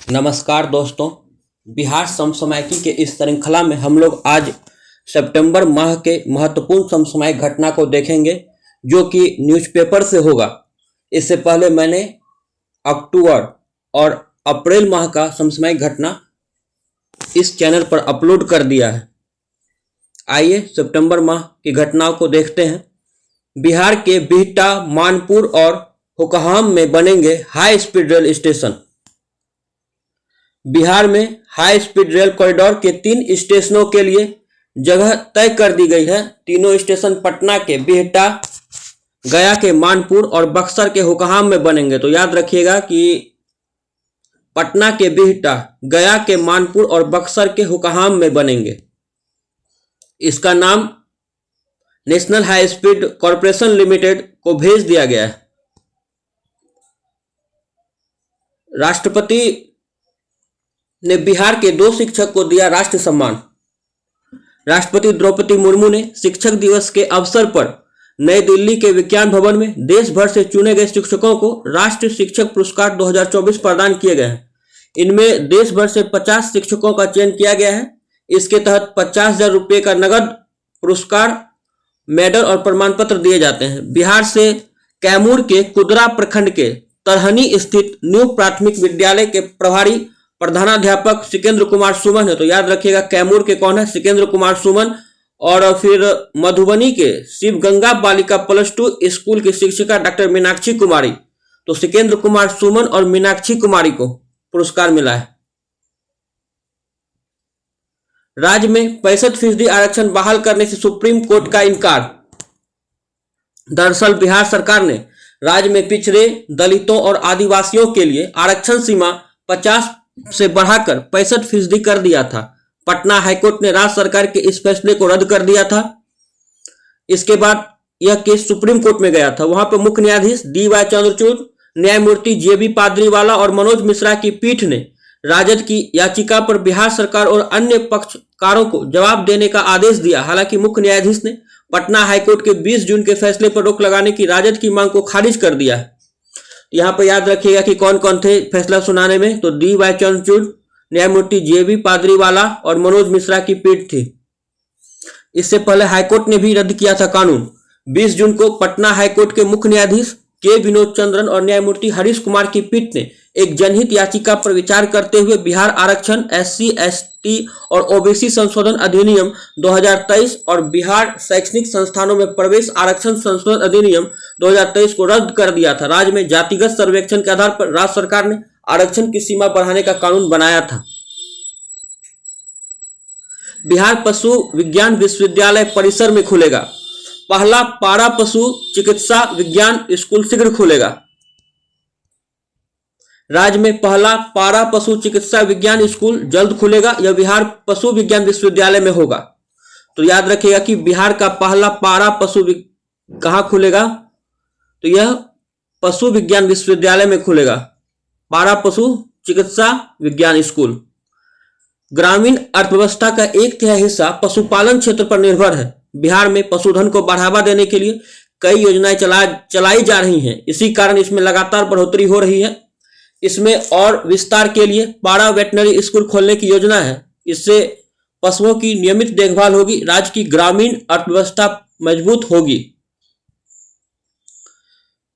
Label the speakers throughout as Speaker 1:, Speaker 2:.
Speaker 1: नमस्कार दोस्तों। बिहार समसामयिकी के इस श्रृंखला में हम लोग आज सितंबर माह के महत्वपूर्ण समसामयिक घटना को देखेंगे जो कि न्यूज़पेपर से होगा। इससे पहले मैंने अक्टूबर और अप्रैल माह का समसामयिक घटना इस चैनल पर अपलोड कर दिया है। आइए सितंबर माह की घटनाओं को देखते हैं। बिहार के बिहटा, मानपुर और हुकाहाम में बनेंगे high speed rail station. Bihar में हाई स्पीड रेल कॉरिडोर के 3 स्टेशनों के लिए जगह तय कर दी गई है। तीनों स्टेशन पटना के बिहटा, गया के मानपुर और बक्सर के हुकाहाम में बनेंगे। तो याद रखिएगा कि पटना के बिहटा, गया के मानपुर और बक्सर के हुकाहाम में बनेंगे। इसका नाम national high speed corporation limited को भेज दिया गया है। राष्ट्रपति ने बिहार के 2 शिक्षक को दिया राष्ट्रीय सम्मान। राष्ट्रपति द्रौपदी मुर्मू ने शिक्षक दिवस के अवसर पर नई दिल्ली के विज्ञान भवन में देश भर से चुने गए शिक्षकों को राष्ट्रीय शिक्षक पुरस्कार 2024 प्रदान किए गए हैं। इनमें देश भर से 50 शिक्षकों का चयन किया गया है। इसके तहत 50,000 रुपये का नगद पुरस्कार, मेडल और प्रमाण पत्र दिए जाते हैं। बिहार से कैमूर के कुदरा प्रखंड के तरहनी स्थित न्यू प्राथमिक विद्यालय के प्रभारी प्रधानाध्यापक सिकेंद्र कुमार सुमन है। तो याद रखिएगा कैमूर के कौन है, सिकेंद्र कुमार सुमन। और फिर मधुबनी के शिव गंगा बालिका +2 स्कूल की शिक्षिका डॉक्टर मीनाक्षी कुमारी। तो सिकेंद्र कुमार सुमन और मीनाक्षी कुमारी को पुरस्कार मिला है। राज्य में 65% आरक्षण बहाल करने से सुप्रीम कोर्ट का इनकार। दरअसल बिहार सरकार ने राज्य में पिछड़े, दलितों और आदिवासियों के लिए आरक्षण सीमा 50 से बढ़ाकर 65% कर दिया था। पटना हाईकोर्ट ने राज्य सरकार के इस फैसले को रद्द कर दिया था। इसके बाद यह केस सुप्रीम कोर्ट में गया था। वहां पर मुख्य न्यायाधीश DY चंद्रचूड़, न्यायमूर्ति JB पादरीवाला और मनोज मिश्रा की पीठ ने राजद की याचिका पर बिहार सरकार और अन्य पक्षकारों को जवाब देने का आदेश दिया। हालांकि मुख्य न्यायाधीश ने पटना हाईकोर्ट के 20 जून के फैसले पर रोक लगाने की राजद की मांग को खारिज कर दिया है। यहाँ पर याद रखिएगा कि कौन कौन थे फैसला सुनाने में। तो DY चंद्रचूड़, न्यायमूर्ति JB पादरीवाला और मनोज मिश्रा की पीठ थी। इससे पहले हाईकोर्ट ने भी रद्द किया था कानून। 20 जून को पटना हाईकोर्ट के मुख्य न्यायाधीश K विनोद चंद्रन और न्यायमूर्ति हरीश कुमार की पीठ ने एक जनहित याचिका पर विचार करते हुए बिहार आरक्षण, SC, ST और OBC संशोधन अधिनियम 2023 और बिहार शैक्षणिक संस्थानों में प्रवेश आरक्षण संशोधन अधिनियम 2023 को रद्द कर दिया था। राज्य में जातिगत सर्वेक्षण के आधार पर राज्य सरकार ने आरक्षण की सीमा बढ़ाने का कानून बनाया था। बिहार पशु विज्ञान विश्वविद्यालय परिसर में खुलेगा पहला पारा पशु चिकित्सा विज्ञान स्कूल। शीघ्र खुलेगा। राज्य में पहला पारा पशु चिकित्सा विज्ञान स्कूल जल्द खुलेगा। यह बिहार पशु विज्ञान विश्वविद्यालय में होगा। तो याद रखिएगा कि बिहार का पहला पारा पशु कहाँ खुलेगा, तो यह पशु विज्ञान विश्वविद्यालय में खुलेगा। पारा पशु चिकित्सा विज्ञान स्कूल। ग्रामीण अर्थव्यवस्था का 1/3 हिस्सा पशुपालन क्षेत्र पर निर्भर है। बिहार में पशुधन को बढ़ावा देने के लिए कई योजनाएं चलाई जा रही हैं। इसी कारण इसमें लगातार बढ़ोतरी हो रही है। इसमें और विस्तार के लिए पारा वेटनरी स्कूल खोलने की योजना है। इससे पशुओं की नियमित देखभाल होगी। राज्य की ग्रामीण अर्थव्यवस्था मजबूत होगी।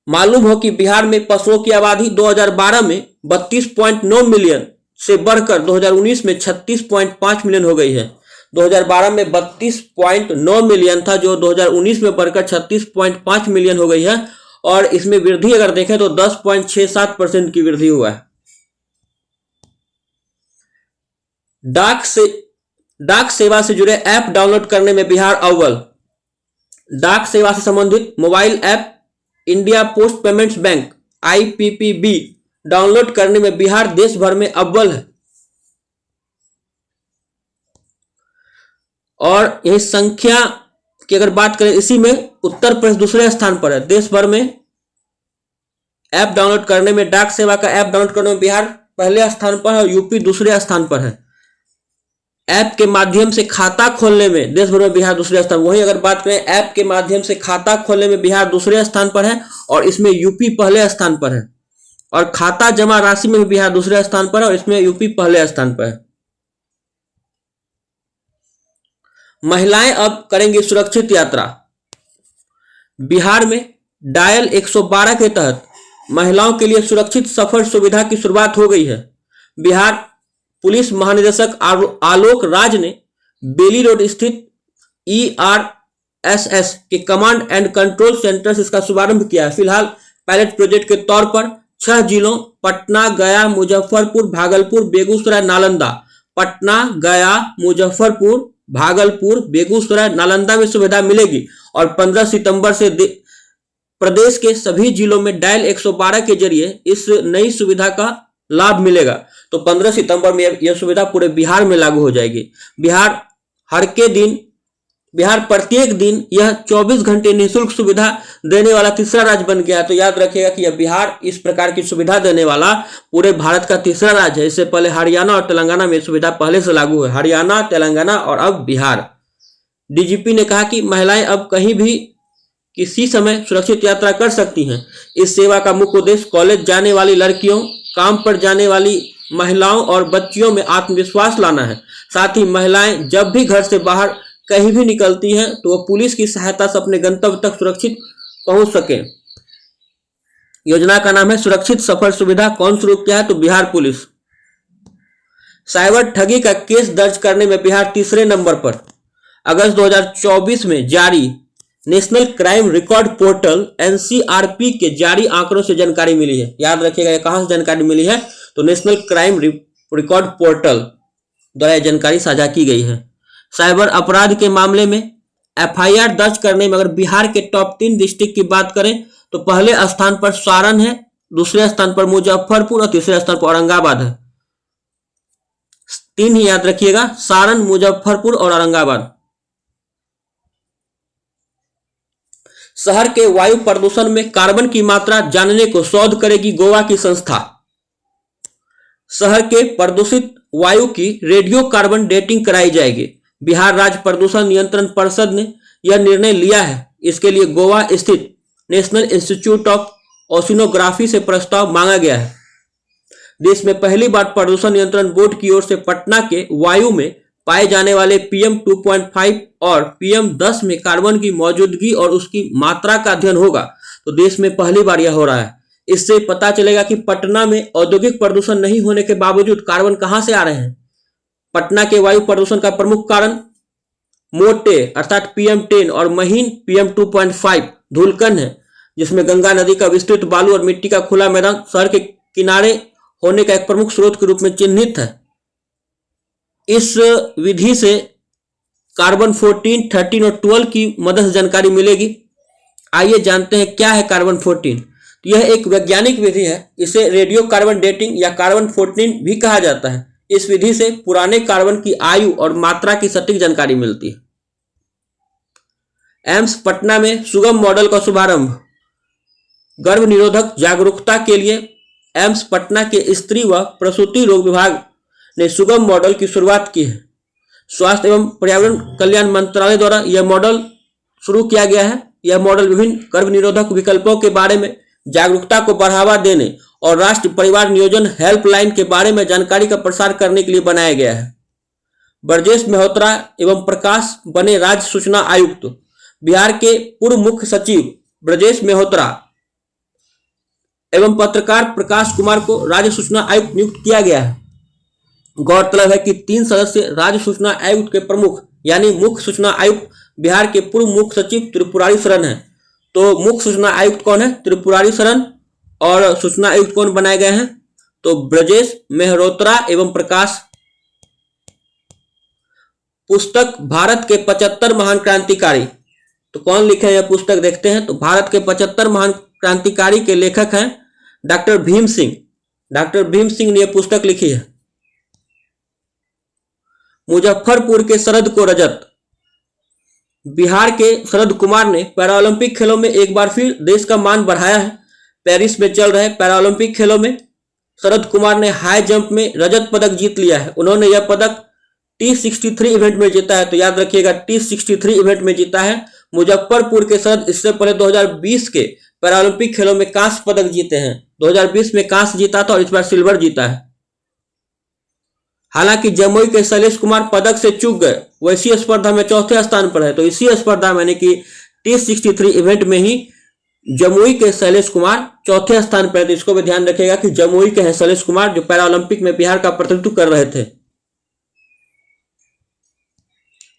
Speaker 1: मालूम हो कि बिहार में पशुओं की आबादी 2012 में 32.9 मिलियन से बढ़कर 2019 में 36.5 मिलियन हो गई है। 2012 में 32.9 मिलियन था जो 2019 में बढ़कर 36.5 मिलियन हो गई है। और इसमें वृद्धि अगर देखें तो 10.67% की वृद्धि हुआ है। डाक सेवा से जुड़े ऐप डाउनलोड करने में बिहार अव्वल। डाक सेवा से संबंधित mobile app India post payments bank IPPB download करने में बिहार देश भर में अव्वल है। और यह संख्या की अगर बात करें, इसी में उत्तर प्रदेश दूसरे स्थान पर है। देश भर में ऐप डाउनलोड करने में, डाक सेवा का ऐप डाउनलोड करने में बिहार पहले स्थान पर है और यूपी दूसरे स्थान पर है। ऐप के माध्यम से खाता खोलने में देश भर में बिहार दूसरे स्थान। वहीं अगर बात करें ऐप के माध्यम से खाता खोलने में बिहार दूसरे स्थान पर है और इसमें यूपी पहले स्थान पर है। और खाता जमा राशि में भी बिहार दूसरे स्थान पर है और इसमें यूपी पहले स्थान पर है। महिलाएं अब करेंगी सुरक्षित यात्रा। बिहार में डायल 112 के तहत महिलाओं के लिए सुरक्षित सफर सुविधा की शुरुआत हो गई है। बिहार पुलिस महानिदेशक आलोक राज ने बेली रोड स्थित ERSS के कमांड एंड कंट्रोल सेंटर से इसका शुभारंभ किया है। फिलहाल पायलट प्रोजेक्ट के तौर पर 6 जिलों पटना, गया, मुजफ्फरपुर, भागलपुर, बेगूसराय, नालंदा, पटना, गया, मुजफ्फरपुर, भागलपुर, बेगूसराय, नालंदा में सुविधा मिलेगी और 15 सितंबर से प्रदेश के सभी जिलों में डायल 112 के जरिए इस नई सुविधा का लाभ मिलेगा। तो 15 सितंबर में यह सुविधा पूरे बिहार में लागू हो जाएगी। बिहार प्रत्येक दिन यह 24 घंटे निःशुल्क सुविधा देने वाला तीसरा राज्य बन गया है। तो याद रखिएगा कि यह बिहार इस प्रकार की सुविधा देने वाला पूरे भारत का तीसरा राज्य है। इससे पहले हरियाणा और तेलंगाना में सुविधा पहले से लागू है। हरियाणा, तेलंगाना और अब बिहार। डीजीपी ने कहा कि महिलाएं अब कहीं भी किसी समय सुरक्षित यात्रा कर सकती हैं। इस सेवा का मुख्य उद्देश्य कॉलेज जाने वाली लड़कियों, काम पर जाने वाली महिलाओं और बच्चियों में आत्मविश्वास लाना है। साथ ही महिलाएं जब भी घर से बाहर कहीं भी निकलती हैं तो वो पुलिस की सहायता से अपने गंतव्य तक सुरक्षित पहुंच सकें। योजना का नाम है सुरक्षित सफर सुविधा। कौन शुरू किया है? तो बिहार पुलिस। साइबर ठगी का केस दर्ज करने में बिहार तीसरे नंबर पर। अगस्त 2024 में जारी national crime record portal NCRP के जारी आंकड़ों से जानकारी मिली है। याद रखिएगा ये कहां से जानकारी मिली है? तो नेशनल क्राइम रिकॉर्ड पोर्टल द्वारा जानकारी साझा की गई है। साइबर अपराध के मामले में FIR दर्ज करने में अगर बिहार के टॉप 3 डिस्ट्रिक्ट की बात करें तो पहले स्थान पर सारण है, दूसरे स्थान पर मुजफ्फरपुर और तीसरे स्थान पर औरंगाबाद है। 3 ही याद रखिएगा, सारण, मुजफ्फरपुर और औरंगाबाद। शहर के वायु प्रदूषण में कार्बन की मात्रा जानने को शोध करेगी गोवा की संस्था। शहर के प्रदूषित वायु की रेडियो कार्बन डेटिंग कराई जाएगी। बिहार राज्य प्रदूषण नियंत्रण परिषद ने यह निर्णय लिया है। इसके लिए गोवा स्थित नेशनल इंस्टीट्यूट ऑफ ओशिनोग्राफी से प्रस्ताव मांगा गया है। देश में पहली बार प्रदूषण नियंत्रण बोर्ड की ओर से पटना के वायु में पाए जाने वाले PM 2.5 और PM 10 में कार्बन की मौजूदगी और उसकी मात्रा का अध्ययन होगा। तो देश में पहली बार यह हो रहा है। इससे पता चलेगा कि पटना में औद्योगिक प्रदूषण नहीं होने के बावजूद कार्बन कहां से आ रहे हैं। पटना के वायु प्रदूषण का प्रमुख कारण मोटे अर्थात PM 10 और महीन PM 2.5 धूलकण है, जिसमें गंगा नदी का विस्तृत बालू और मिट्टी का खुला मैदान शहर के किनारे होने का एक प्रमुख स्रोत के रूप में चिन्हित है। इस विधि से कार्बन 14, 13 और 12 की मदद से जानकारी मिलेगी। आइए जानते हैं क्या है कार्बन 14। यह एक वैज्ञानिक विधि है। इसे रेडियो कार्बन डेटिंग या कार्बन 14 भी कहा जाता है। इस विधि से पुराने कार्बन की आयु और मात्रा की सटीक जानकारी मिलती है। एम्स पटना में सुगम मॉडल का शुभारंभ। गर्भ निरोधक जागरूकता के लिए एम्स पटना के स्त्री व प्रसूति रोग विभाग ने सुगम मॉडल की शुरुआत की है। स्वास्थ्य एवं पर्यावरण कल्याण मंत्रालय द्वारा यह मॉडल शुरू किया गया है। यह मॉडल विभिन्न गर्भ निरोधक विकल्पों के बारे में जागरूकता को बढ़ावा देने और राष्ट्रीय परिवार नियोजन हेल्पलाइन के बारे में जानकारी का प्रसार करने के लिए बनाया गया है। ब्रजेश मेहरोत्रा एवं प्रकाश बने राज्य सूचना आयुक्त। बिहार के पूर्व मुख्य सचिव ब्रजेश मेहरोत्रा एवं पत्रकार प्रकाश कुमार को राज्य सूचना आयुक्त नियुक्त किया गया है। गौरतलब है कि 3 सदस्य राज्य सूचना आयुक्त के प्रमुख यानी मुख्य सूचना आयुक्त बिहार के पूर्व मुख्य सचिव त्रिपुरारी शरण है। तो मुख्य सूचना आयुक्त कौन है? त्रिपुरारी शरण। और सूचना आयुक्त कौन बनाए गए हैं? तो ब्रजेश मेहरोत्रा एवं प्रकाश। पुस्तक भारत के 75 महान क्रांतिकारी। तो कौन लिखे हैं यह पुस्तक? देखते हैं। तो भारत के 75 महान क्रांतिकारी के लेखक हैं डॉक्टर भीम सिंह। डॉक्टर भीम सिंह ने यह पुस्तक लिखी है। मुजफ्फरपुर के शरद को रजत। बिहार के शरद कुमार ने पैरालंपिक खेलों में एक बार फिर देश का मान बढ़ाया है। पेरिस में चल रहे पैरालंपिक खेलों में शरद कुमार ने हाई जंप में रजत पदक जीत लिया है। उन्होंने यह पदक T63 इवेंट में जीता है। तो याद रखिएगा T63 इवेंट में जीता है मुजफ्फरपुर के शरद। इससे पहले 2020 के पैरालंपिक खेलों में कांस्य पदक जीते हैं। 2020 में कांस्य जीता था और इस बार सिल्वर जीता है। हालांकि जमुई के शैलेश कुमार पदक से चूक गए, वो इसी स्पर्धा में चौथे स्थान पर है। तो इसी स्पर्धा यानी कि T63 इवेंट में ही जमुई के शैलेश कुमार चौथे स्थान पर है। तो इसको भी ध्यान रखिएगा कि जमुई के हैं शैलेश कुमार, जो पैरालंपिक में बिहार का प्रतिनिधित्व कर रहे थे।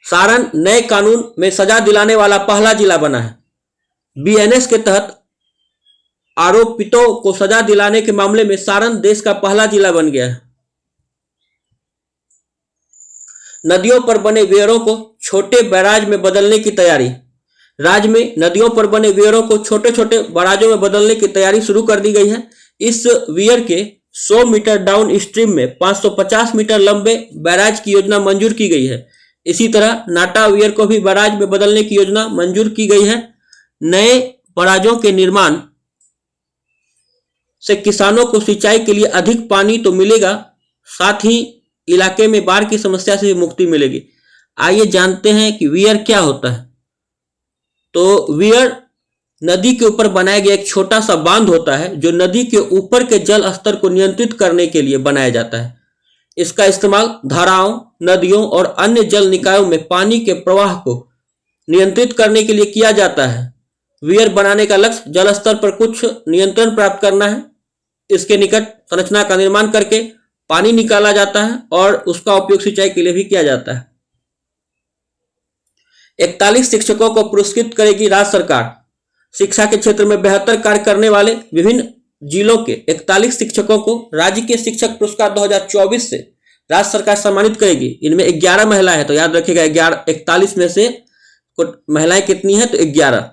Speaker 1: सारण नए कानून में सजा दिलाने वाला पहला जिला बना है। BNS के तहत आरोपितों को सजा दिलाने के मामले में सारण देश का पहला जिला बन गया है। नदियों पर बने वीयरों को छोटे बैराज में बदलने की तैयारी। राज्य में नदियों पर बने वीयरों को छोटे छोटे बैराजों में बदलने की तैयारी शुरू कर दी गई है। इस वीयर के 100 मीटर डाउन स्ट्रीम में 550 मीटर लंबे बैराज की योजना मंजूर की गई है। इसी तरह नाटा वीयर को भी बैराज में बदलने की योजना मंजूर की गई है। नए बैराजों के निर्माण से किसानों को सिंचाई के लिए अधिक पानी तो मिलेगा, साथ ही इलाके में बाढ़ की समस्या से भी मुक्ति मिलेगी। आइए जानते हैं कि वीयर क्या होता है। तो वीयर नदी के ऊपर बनाया गया एक छोटा सा बांध होता है, जो नदी के ऊपर के जल स्तर को नियंत्रित करने के लिए बनाया जाता है। इसका इस्तेमाल धाराओं, नदियों और अन्य जल निकायों में पानी के प्रवाह को नियंत्रित करने के लिए किया जाता है। वीयर बनाने का लक्ष्य जल स्तर पर कुछ नियंत्रण प्राप्त करना है। इसके निकट संरचना का निर्माण करके पानी निकाला जाता है और उसका उपयोग सिंचाई के लिए भी किया जाता है। 41 शिक्षकों को पुरस्कृत करेगी राज्य सरकार। शिक्षा के क्षेत्र में बेहतर कार्य करने वाले विभिन्न जिलों के 41 शिक्षकों को राज्य के शिक्षक पुरस्कार 2024 से राज्य सरकार सम्मानित करेगी। इनमें 11 महिलाएं हैं, तो याद रखिएगा 41 में से महिलाएं कितनी हैं, तो 11।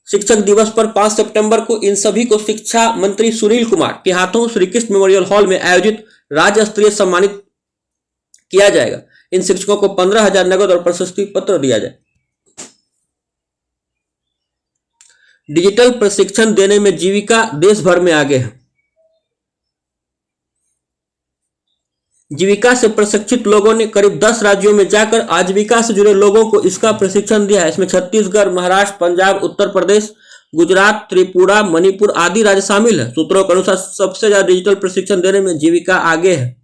Speaker 1: शिक्षक दिवस पर 5 सितंबर को इन सभी को शिक्षा मंत्री सुनील कुमार के हाथों श्री कृष्ण मेमोरियल हॉल में आयोजित राज्य स्तरीय सम्मानित किया जाएगा। इन शिक्षकों को 15,000 नगद और प्रशस्ति पत्र दिया जाए। डिजिटल प्रशिक्षण देने में जीविका देश भर में आगे है। जीविका से प्रशिक्षित लोगों ने करीब 10 राज्यों में जाकर आजीविका से जुड़े लोगों को इसका प्रशिक्षण दिया है। इसमें छत्तीसगढ़, महाराष्ट्र, पंजाब, उत्तर प्रदेश, गुजरात, त्रिपुरा, मणिपुर आदि राज्य शामिल है। सूत्रों के अनुसार सबसे ज्यादा डिजिटल प्रशिक्षण देने में जीविका आगे है।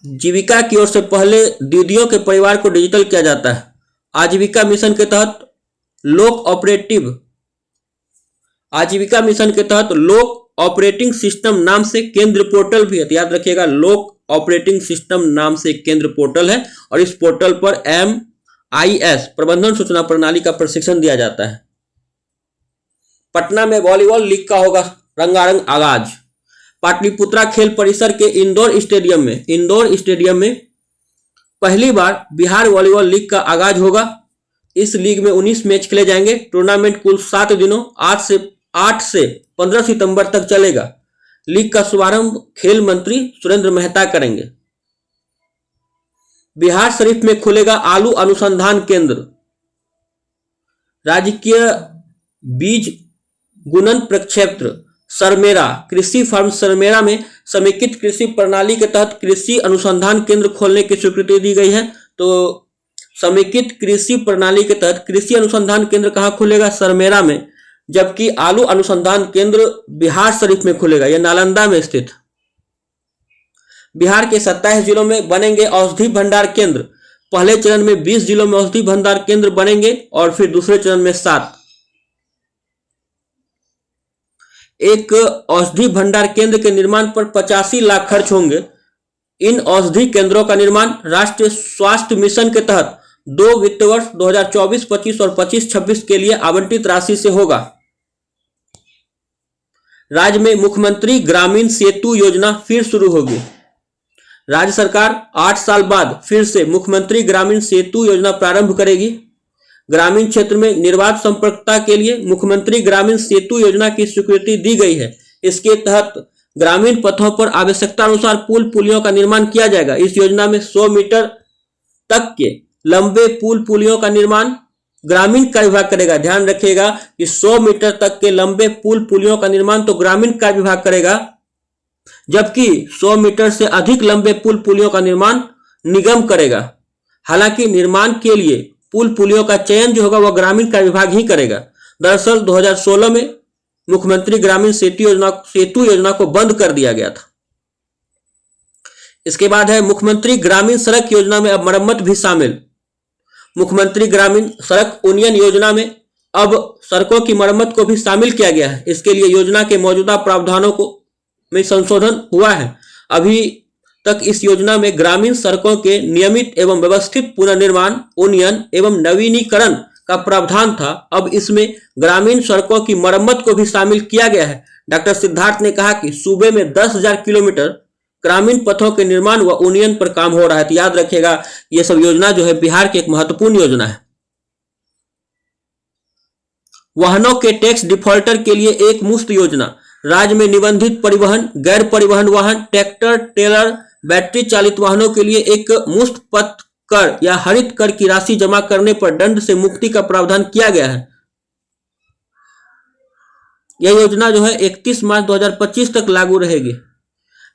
Speaker 1: जीविका की ओर से पहले दीदियों के परिवार को डिजिटल किया जाता है। आजीविका मिशन के तहत लोक ऑपरेटिंग सिस्टम नाम से केंद्र पोर्टल भी है। तो याद रखिएगा, लोक ऑपरेटिंग सिस्टम नाम से केंद्र पोर्टल है और इस पोर्टल पर MIS प्रबंधन सूचना प्रणाली का प्रशिक्षण दिया जाता है। पटना में वॉलीबॉल लीग का होगा रंगारंग आगाज। पाटलिपुत्रा खेल परिसर के इंडोर स्टेडियम में पहली बार बिहार वॉलीबॉल लीग का आगाज होगा। इस लीग में 19 मैच खेले जाएंगे। टूर्नामेंट कुल 7 दिनों 8 से 15 सितंबर तक चलेगा। लीग का शुभारंभ खेल मंत्री सुरेंद्र मेहता करेंगे। बिहार शरीफ में खुलेगा आलू अनुसंधान केंद्र। राजकीय बीज गुणन प्रक्षेत्र सरमेरा कृषि फार्म सरमेरा में समेकित कृषि प्रणाली के तहत कृषि अनुसंधान केंद्र खोलने की स्वीकृति दी गई है। तो समेकित कृषि प्रणाली के तहत कृषि अनुसंधान केंद्र कहां खुलेगा? सरमेरा में। जबकि आलू अनुसंधान केंद्र बिहार शरीफ में खुलेगा, यह नालंदा में स्थित। बिहार के 27 जिलों में बनेंगे औषधि भंडार केंद्र। पहले चरण में 20 जिलों में औषधि भंडार केंद्र बनेंगे और फिर दूसरे चरण में 7। एक औषधि भंडार केंद्र के निर्माण पर 85 लाख खर्च होंगे। इन औषधि केंद्रों का निर्माण राष्ट्रीय स्वास्थ्य मिशन के तहत 2 वित्त वर्ष 2024-25 और 25-26 के लिए आवंटित राशि से होगा। राज्य में मुख्यमंत्री ग्रामीण सेतु योजना फिर शुरू होगी। राज्य सरकार 8 साल बाद फिर से मुख्यमंत्री ग्रामीण सेतु योजना प्रारंभ करेगी। ग्रामीण क्षेत्र में निर्बाध संपर्कता के लिए मुख्यमंत्री ग्रामीण सेतु योजना की स्वीकृति दी गई है। इसके तहत ग्रामीण पथों पर आवश्यकता अनुसार पुल पुलियों का निर्माण किया जाएगा। इस योजना में 100 मीटर तक के लंबे पुल पुलियों का निर्माण ग्रामीण कार्य विभाग करेगा। ध्यान रखिएगा कि 100 मीटर तक के लंबे पुल पुलियों का निर्माण तो ग्रामीण कार्य विभाग करेगा, जबकि 100 मीटर से अधिक लंबे पुल पुलियों का निर्माण निगम करेगा। हालांकि निर्माण के लिए पुल पुलियों का चयन जो होगा वह ग्रामीण कार्य विभाग ही करेगा। दरअसल 2016 में मुख्यमंत्री ग्रामीण सेतु योजना को बंद कर दिया गया था। इसके बाद है मुख्यमंत्री ग्रामीण सड़क योजना में अब मरम्मत भी शामिल। मुख्यमंत्री ग्रामीण सड़क उन्नयन योजना में अब सड़कों की मरम्मत को भी शामिल किया गया है। इसके लिए योजना के मौजूदा प्रावधानों को में संशोधन हुआ है। अभी तक इस योजना में ग्रामीण सड़कों के नियमित एवं व्यवस्थित पुनर्निर्माण, उन्नयन एवं नवीनीकरण का प्रावधान था। अब इसमें ग्रामीण सड़कों की मरम्मत को भी शामिल किया गया है। डॉक्टर सिद्धार्थ ने कहा कि सूबे में 10,000 किलोमीटर ग्रामीण पथों के निर्माण व उन्नयन पर काम हो रहा है। तो याद रखिएगा, यह सब योजना जो है बिहार की एक महत्वपूर्ण योजना है। वाहनों के टैक्स डिफॉल्टर के लिए एक मुश्त योजना। राज्य में निबंधित परिवहन, गैर परिवहन वाहन, ट्रैक्टर, ट्रेलर, बैटरी चालित वाहनों के लिए एक मुश्त पथ कर या हरित कर की राशि जमा करने पर दंड से मुक्ति का प्रावधान किया गया है। यह योजना जो है 31 मार्च 2025 तक लागू रहेगी।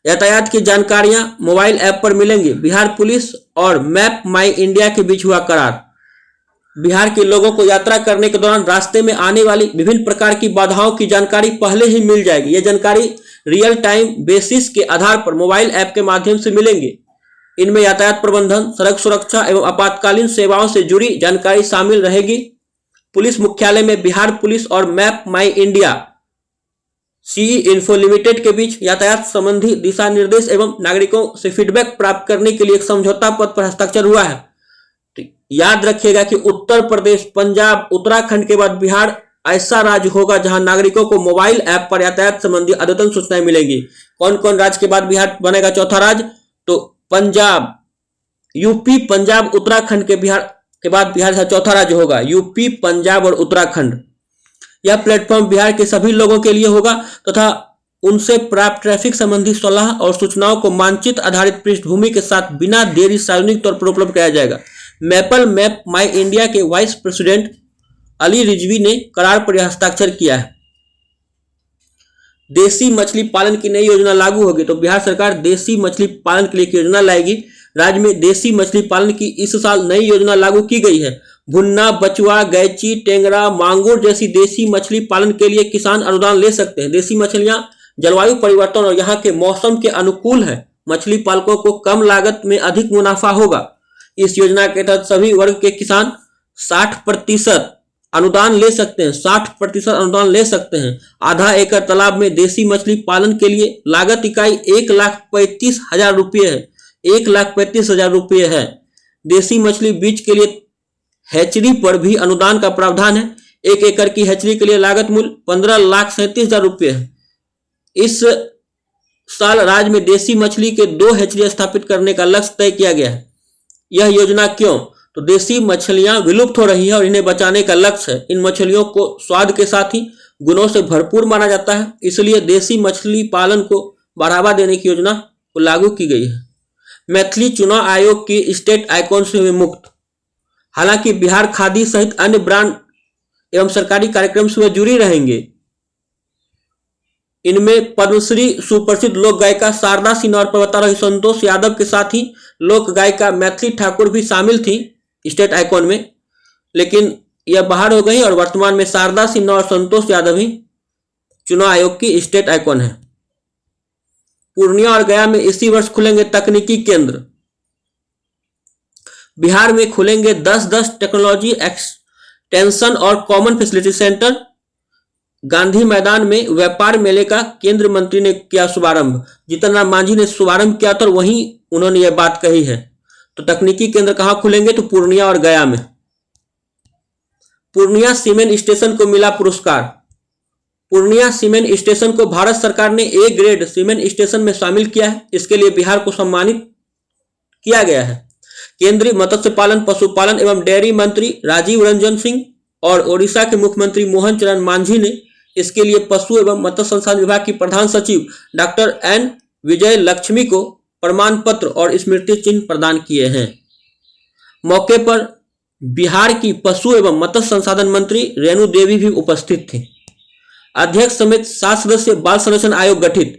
Speaker 1: यातायात की जानकारियां मोबाइल ऐप पर मिलेंगी। बिहार पुलिस और मैप माई इंडिया के बीच हुआ करार। बिहार के लोगों को यात्रा करने के दौरान रास्ते में आने वाली विभिन्न प्रकार की बाधाओं की जानकारी पहले ही मिल जाएगी। यह जानकारी रियल टाइम बेसिस के आधार पर मोबाइल ऐप के माध्यम से मिलेंगे। इनमें यातायात प्रबंधन, सड़क सुरक्षा एवं आपातकालीन सेवाओं से जुड़ी जानकारी शामिल रहेगी। पुलिस मुख्यालय में बिहार पुलिस और मैप माई इंडिया सीई इन्फो लिमिटेड के बीच यातायात संबंधी दिशा निर्देश एवं नागरिकों से फीडबैक प्राप्त करने के लिए एक समझौता पत्र पर हस्ताक्षर हुआ है। तो याद रखिएगा कि उत्तर प्रदेश, पंजाब, उत्तराखंड के बाद बिहार ऐसा राज्य होगा जहां नागरिकों को मोबाइल ऐप पर यातायात संबंधी अद्यतन सूचनाएं मिलेंगी। कौन कौन राज्य के बाद बिहार बनेगा चौथा राज्य? तो पंजाब, यूपी, पंजाब, उत्तराखंड के बाद बिहार चौथा राज्य होगा। यूपी, पंजाब और उत्तराखंड। यह प्लेटफॉर्म बिहार के सभी लोगों के लिए होगा तथा उनसे प्राप्त ट्रैफिक संबंधी सलाह और सूचनाओं को मानचित्र आधारित पृष्ठभूमि के साथ बिना देरी सार्वजनिक तौर पर उपलब्ध कराया जाएगा। मैपल मैप माई इंडिया के वाइस प्रेसिडेंट अली रिजवी ने करार पर हस्ताक्षर किया है। देसी मछली पालन की नई योजना लागू होगी। तो बिहार सरकार देसी मछली पालन के लिए एक योजना लाएगी। राज्य में देसी मछली पालन की इस साल नई योजना लागू की गई है। भुन्ना, बचवा, गैची, टेंगरा, मांगुर जैसी देसी मछली पालन के लिए किसान अनुदान ले सकते हैं। देसी मछलियां जलवायु परिवर्तन और यहाँ के मौसम के अनुकूल है। मछली पालकों को कम लागत में अधिक मुनाफा होगा। इस योजना के तहत सभी वर्ग के किसान 60% अनुदान ले सकते हैं। 60% अनुदान ले सकते हैं। आधा एकड़ तालाब में देसी मछली पालन के लिए लागत इकाई 1,35,000 रुपये है। 1,35,000 रुपये है। देसी मछली बीज के लिए हैचरी पर भी अनुदान का प्रावधान है। 1 एकड़ की हैचरी के लिए लागत मूल्य 15,37,000 रुपये है। इस साल राज्य में देसी मछली के 2 हैचरी स्थापित करने का लक्ष्य तय किया गया है। यह योजना क्यों? तो देसी मछलियां विलुप्त हो रही है और इन्हें बचाने का लक्ष्य है। इन मछलियों को स्वाद के साथ ही गुणों से भरपूर माना जाता है, इसलिए देसी मछली पालन को बढ़ावा देने की योजना को लागू की गई है। मैथिली चुनाव आयोग की स्टेट आइकॉन से हुए मुक्त। हालांकि बिहार खादी सहित अन्य ब्रांड एवं सरकारी कार्यक्रम से वे जुड़ी रहेंगे। इनमें पद्मश्री सुप्रसिद्ध लोक गायिका शारदा सिन्हा और पर्वतारोही संतोष यादव के साथ ही लोक गायिका मैथिली ठाकुर भी शामिल थी स्टेट आइकॉन में, लेकिन यह बाहर हो गई और वर्तमान में शारदा सिन्हा और संतोष यादव ही चुनाव आयोग की स्टेट आइकॉन है। पूर्णिया और गया में इसी वर्ष खुलेंगे तकनीकी केंद्र। बिहार में खुलेंगे 10-10 टेक्नोलॉजी एक्सटेंशन और कॉमन फैसिलिटी सेंटर। गांधी मैदान में व्यापार मेले का केंद्रीय मंत्री ने किया शुभारंभ। जीतन राम मांझी ने शुभारंभ किया था और वहीं उन्होंने यह बात कही है। तो तकनीकी केंद्र कहां खुलेंगे? तो पूर्णिया और गया में। पूर्णिया सीमेंट स्टेशन को मिला पुरस्कार। पूर्णिया सीमेंट स्टेशन को भारत सरकार ने ए ग्रेड सीमेंट स्टेशन में शामिल किया है। इसके लिए बिहार को सम्मानित किया गया है। केंद्रीय मत्स्य पालन, पशुपालन एवं डेयरी मंत्री राजीव रंजन सिंह और ओडिशा के मुख्यमंत्री मोहन चरण मांझी ने इसके लिए पशु एवं मत्स्य संसाधन विभाग की प्रधान सचिव डॉक्टर एन विजय लक्ष्मी को प्रमाण पत्र और स्मृति चिन्ह प्रदान किए हैं। मौके पर बिहार की पशु एवं मत्स्य संसाधन मंत्री रेणु देवी भी उपस्थित थी। अध्यक्ष समेत 7 सदस्यीय बाल संरक्षण आयोग गठित।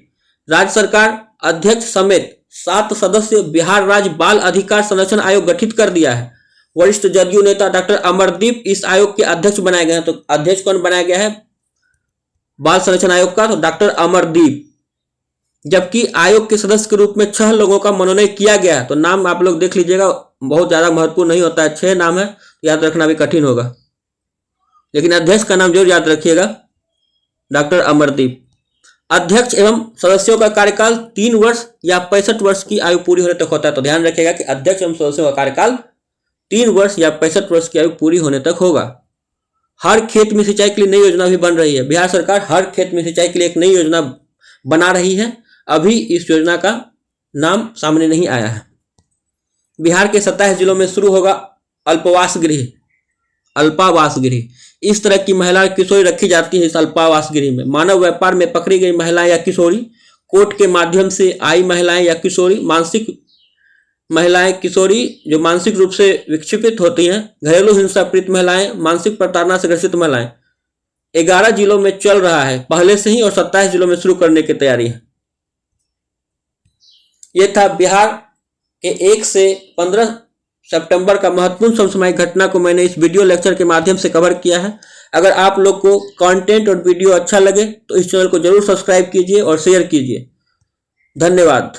Speaker 1: राज्य सरकार अध्यक्ष समेत 7 सदस्य बिहार राज्य बाल अधिकार संरक्षण आयोग गठित कर दिया है। वरिष्ठ जदयू नेता डॉक्टर अमरदीप इस आयोग के अध्यक्ष बनाए गए हैं। तो अध्यक्ष कौन बनाया गया है बाल संरक्षण आयोग का? तो डॉक्टर अमरदीप। जबकि आयोग के सदस्य के रूप में 6 लोगों का मनोनयन किया गया है। तो नाम आप लोग देख लीजिएगा, बहुत ज्यादा महत्वपूर्ण नहीं होता है, 6 नाम है, याद रखना भी कठिन होगा, लेकिन अध्यक्ष का नाम जरूर याद रखिएगा, डॉक्टर अमरदीप। अध्यक्ष एवं सदस्यों का कार्यकाल 3 वर्ष या 65 वर्ष की आयु पूरी होने तक होता है। तो ध्यान रखिएगा कि अध्यक्ष एवं सदस्यों का कार्यकाल 3 वर्ष या 65 वर्ष की आयु पूरी होने तक होगा। हर खेत में सिंचाई के लिए नई योजना भी बन रही है। बिहार सरकार हर खेत में सिंचाई के लिए एक नई योजना बना रही है। अभी इस योजना का नाम सामने नहीं आया है। बिहार के 27 जिलों में शुरू होगा अल्पवास गृह, अल्पावास गृह। इस तरह की महिलाएं किशोरी रखी जाती है इस अल्पावास गृह में। मानव व्यापार में पकड़ी गई महिलाएं या किशोरी, कोर्ट के माध्यम से आई महिलाएं या किशोरी, मानसिक महिलाएं किशोरी जो मानसिक रूप से विक्षिपित होती हैं, घरेलू हिंसा पीड़ित महिलाएं, मानसिक प्रताड़ना से ग्रसित महिलाएं। 11 जिलों में चल रहा है पहले से ही और 27 जिलों में शुरू करने की तैयारी है। यह था बिहार के 1 से 15 सितंबर का महत्वपूर्ण समसामयिक घटना को मैंने इस वीडियो लेक्चर के माध्यम से कवर किया है। अगर आप लोग को कंटेंट और वीडियो अच्छा लगे तो इस चैनल को जरूर सब्सक्राइब कीजिए और शेयर कीजिए। धन्यवाद।